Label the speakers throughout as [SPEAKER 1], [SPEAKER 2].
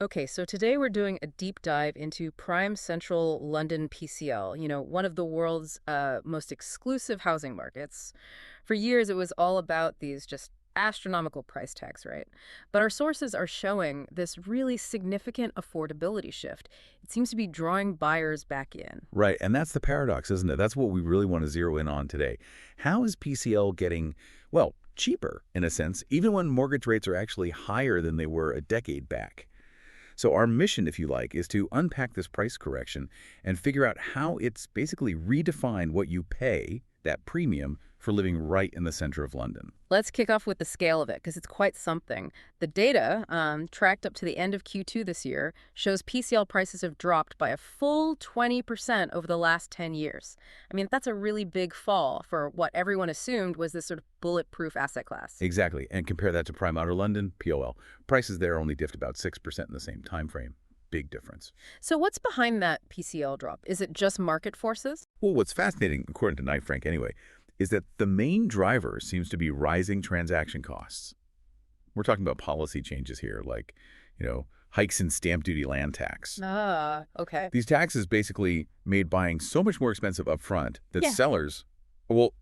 [SPEAKER 1] Okay, so today we're doing a deep dive into prime central London PCL, one of the world's most exclusive housing markets. For years, it was all about these just astronomical price tags, right? But our sources are showing this really significant affordability shift. It seems to be drawing buyers back in.
[SPEAKER 2] Right, and that's the paradox, isn't it? That's what we really want to zero in on today. How is PCL getting, well, cheaper in a sense, even when mortgage rates are actually higher than they were a decade back? So our mission, if you like, is to unpack this price correction and figure out how it's basically redefined what you pay, that premium, for living right in the center of London.
[SPEAKER 1] Let's kick off with the scale of it because it's quite something. The data, tracked up to the end of Q2 this year, shows PCL prices have dropped by a full 20% over the last 10 years. I mean, that's a really big fall for what everyone assumed was this sort of bulletproof asset class.
[SPEAKER 2] Exactly, and compare that to prime outer London, POL. Prices there only dipped about 6% in the same time frame. Big difference.
[SPEAKER 1] So what's behind that PCL drop? Is it just market forces?
[SPEAKER 2] Well, what's fascinating, according to Knight Frank anyway, is that the main driver seems to be rising transaction costs. We're talking about policy changes here, like, hikes in stamp duty land tax.
[SPEAKER 1] Ah, okay.
[SPEAKER 2] These taxes basically made buying so much more expensive upfront that
[SPEAKER 1] Yeah.
[SPEAKER 2] sellers, well,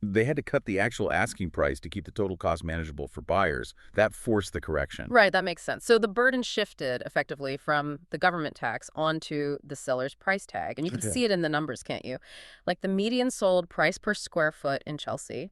[SPEAKER 2] they had to cut the actual asking price to keep the total cost manageable for buyers. That forced the correction.
[SPEAKER 1] Right, that makes sense. So the burden shifted effectively from the government tax onto the seller's price tag. And you can
[SPEAKER 2] Okay.
[SPEAKER 1] see it in the numbers, can't you? Like the median sold price per square foot in Chelsea,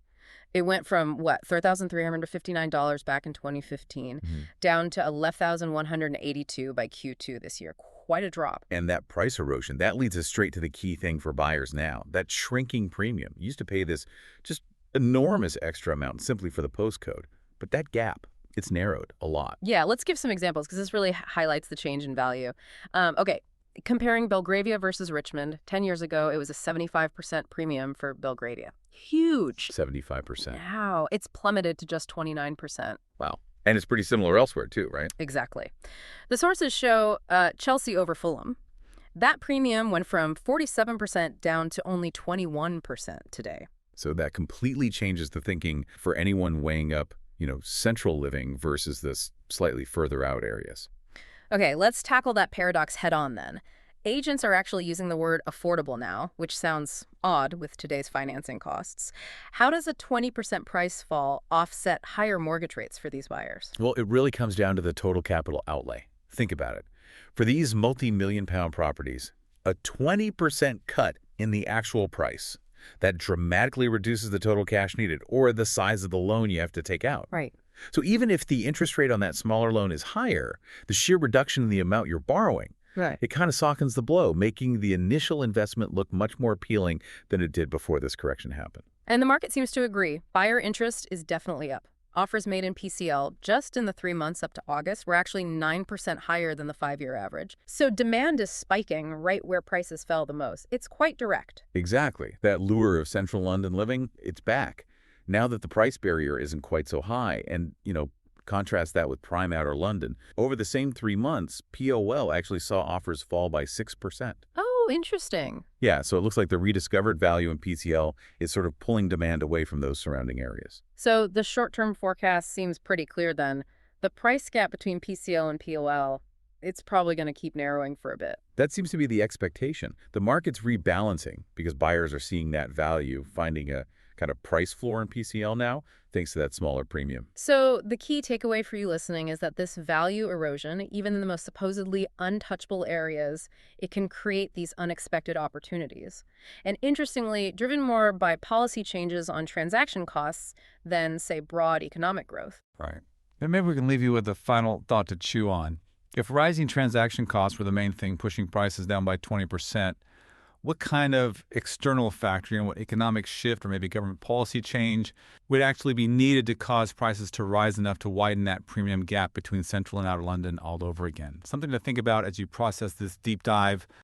[SPEAKER 1] it went from what, $3,359 back in 2015
[SPEAKER 2] Mhm.
[SPEAKER 1] down to 11,182 by Q2 this year. Quite a drop.
[SPEAKER 2] And that price erosion, that leads us straight to the key thing for buyers now, that shrinking premium. You used to pay this just enormous extra amount simply for the postcode. But that gap, it's narrowed a lot.
[SPEAKER 1] Yeah, let's give some examples because this really highlights the change in value. Okay, comparing Belgravia versus Richmond, 10 years ago, it was a 75% premium for Belgravia. Huge.
[SPEAKER 2] 75%.
[SPEAKER 1] Now it's plummeted to just 29%.
[SPEAKER 2] Wow. And it's pretty similar elsewhere too, right?
[SPEAKER 1] Exactly. The sources show Chelsea over Fulham. That premium went from 47% down to only 21% today.
[SPEAKER 2] So that completely changes the thinking for anyone weighing up, central living versus this slightly further out areas.
[SPEAKER 1] Okay, let's tackle that paradox head on then. Agents are actually using the word affordable now, which sounds odd with today's financing costs. How does a 20% price fall offset higher mortgage rates for these buyers?
[SPEAKER 2] Well, it really comes down to the total capital outlay. Think about it. For these multi-million-pound properties, a 20% cut in the actual price, that dramatically reduces the total cash needed or the size of the loan you have to take out.
[SPEAKER 1] Right.
[SPEAKER 2] So even if the interest rate on that smaller loan is higher, the sheer reduction in the amount you're borrowing,
[SPEAKER 1] Right.
[SPEAKER 2] it kind of softens the blow, making the initial investment look much more appealing than it did before this correction happened.
[SPEAKER 1] And the market seems to agree. Buyer interest is definitely up. Offers made in PCL just in the 3 months up to August were actually 9% higher than the 5-year average. So demand is spiking right where prices fell the most. It's quite direct.
[SPEAKER 2] Exactly. That lure of central London living, it's back. Now that the price barrier isn't quite so high, and, contrast that with prime outer London, over the same 3 months, POL actually saw offers fall by 6%.
[SPEAKER 1] Oh, interesting.
[SPEAKER 2] Yeah, so it looks like the rediscovered value in PCL is sort of pulling demand away from those surrounding areas.
[SPEAKER 1] So the short-term forecast seems pretty clear then. The price gap between PCL and POL, it's probably going to keep narrowing for a bit.
[SPEAKER 2] That seems to be the expectation. The market's rebalancing because buyers are seeing that value, finding a kind of price floor in PCL now, thanks to that smaller premium.
[SPEAKER 1] So the key takeaway for you listening is that this value erosion, even in the most supposedly untouchable areas, it can create these unexpected opportunities. And interestingly, driven more by policy changes on transaction costs than, say, broad economic growth.
[SPEAKER 3] Right. And maybe we can leave you with a final thought to chew on. If rising transaction costs were the main thing pushing prices down by 20%, what kind of external factor, what economic shift or maybe government policy change would actually be needed to cause prices to rise enough to widen that premium gap between central and outer London all over again? Something to think about as you process this deep dive